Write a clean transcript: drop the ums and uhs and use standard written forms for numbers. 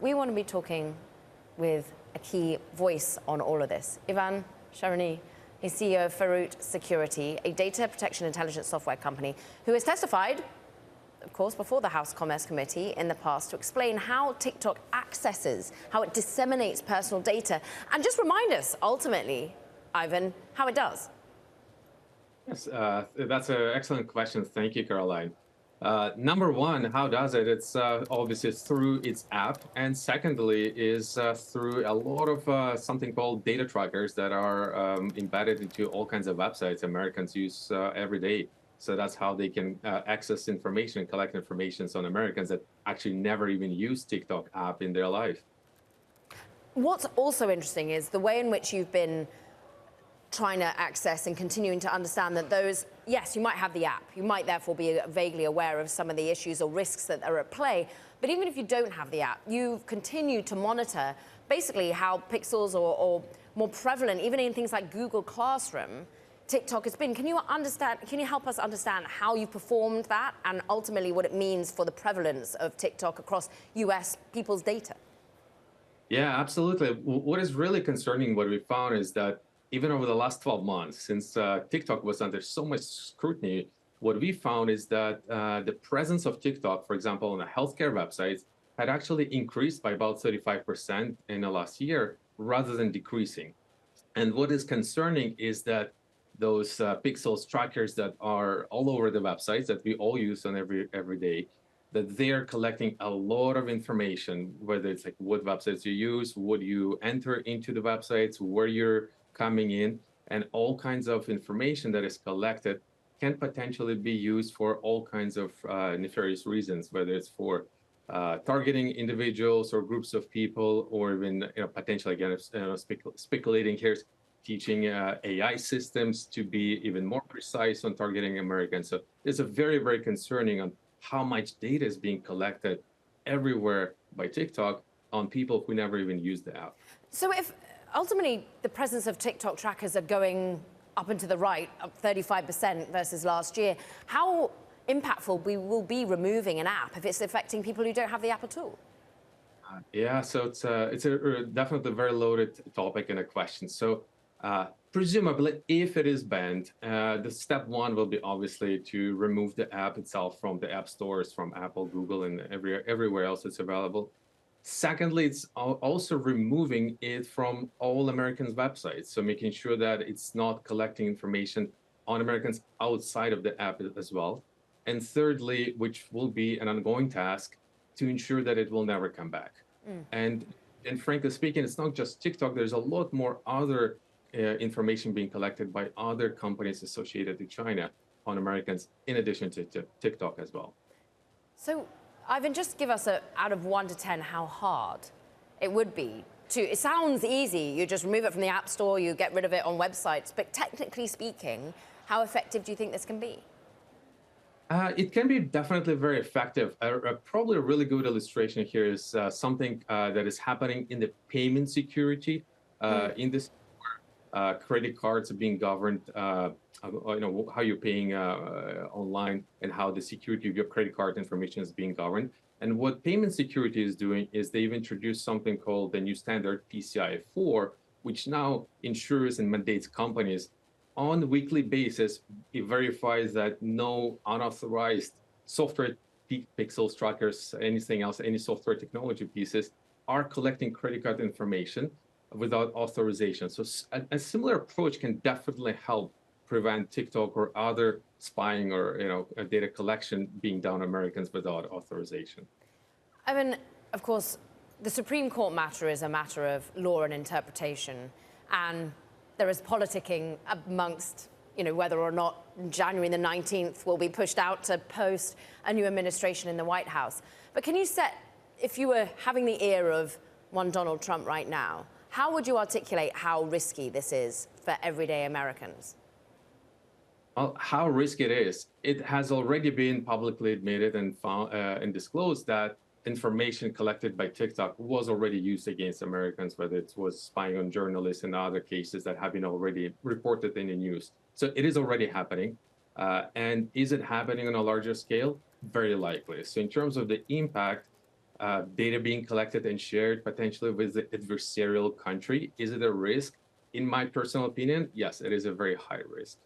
we want to be talking with a key voice on all of this. Ivan Sharoni, he's CEO of Faroot Security, a data protection intelligence software company, who has testified, of course, before the House Commerce Committee in the past to explain how TikTok accesses, how it disseminates personal data, and just remind us, ultimately, Ivan, how it does. Yes, that's an excellent question. Thank you, Caroline. Number one, how does it? It's obviously through its app, and secondly is through a lot of something called data trackers that are embedded into all kinds of websites Americans use every day. So that's how they can access information, collect information on Americans that actually never even use TikTok app in their life. What's also interesting is the way in which you've been trying to access and continuing to understand that those, yes, you might have the app, you might therefore be vaguely aware of some of the issues or risks that are at play, but even if you don't have the app, you've continued to monitor basically how pixels or more prevalent, even in things like Google Classroom, TikTok has been. Can you help us understand how you performed that and ultimately what it means for the prevalence of TikTok across US people's data? Yeah, absolutely. What is really concerning, what we found is that even over the last 12 months, since TikTok was under so much scrutiny, what we found is that the presence of TikTok, for example, on the healthcare websites, had actually increased by about 35% in the last year, rather than decreasing. And what is concerning is that those pixels trackers that are all over the websites that we all use on every day, that they're collecting a lot of information, whether it's like what websites you use, what you enter into the websites, where you're coming in, and all kinds of information that is collected can potentially be used for all kinds of nefarious reasons, whether it's for targeting individuals or groups of people, or even potentially, again, speculating here, teaching AI systems to be even more precise on targeting Americans. So it's a very, very concerning on how much data is being collected everywhere by TikTok on people who never even use the app. So if ultimately the presence of TikTok trackers are going up and to the right, up 35% versus last year, how impactful we will be removing an app if it's affecting people who don't have the app at all? Yeah, so it's a definitely very loaded topic and a question. So presumably, if it is banned, the step one will be obviously to remove the app itself from the app stores, from Apple, Google, and everywhere else it's available. Secondly, it's also removing it from all Americans' websites, so making sure that it's not collecting information on Americans outside of the app as well. And thirdly, which will be an ongoing task, to ensure that it will never come back. And frankly speaking, it's not just TikTok. There's a lot more other information being collected by other companies associated to China on Americans, in addition to TikTok as well. So, Ivan, just give us out of 1 to 10 how hard it would be to, it sounds easy, you just remove it from the App Store, you get rid of it on websites, but technically speaking, how effective do you think this can be? It can be definitely very effective. Probably a really good illustration here is something that is happening in the payment security in this credit cards are being governed, how you're paying online and how the security of your credit card information is being governed. And what payment security is doing is they've introduced something called the new standard PCI 4, which now ensures and mandates companies on a weekly basis, it verifies that no unauthorized software pixels trackers, anything else, any software technology pieces are collecting credit card information without authorization. So a similar approach can definitely help prevent TikTok or other spying or data collection being done on Americans without authorization. I mean, of course, the Supreme Court matter is a matter of law and interpretation, and there is politicking amongst, whether or not January the 19th will be pushed out to post a new administration in the White House. But can you if you were having the ear of one Donald Trump right now, how would you articulate how risky this is for everyday Americans? Well, how risky it is, it has already been publicly admitted and found and disclosed that information collected by TikTok was already used against Americans, whether it was spying on journalists and other cases that have been already reported in the news. So it is already happening. And is it happening on a larger scale? Very likely. So in terms of the impact, data being collected and shared potentially with the adversarial country. Is it a risk? In my personal opinion, yes, it is a very high risk.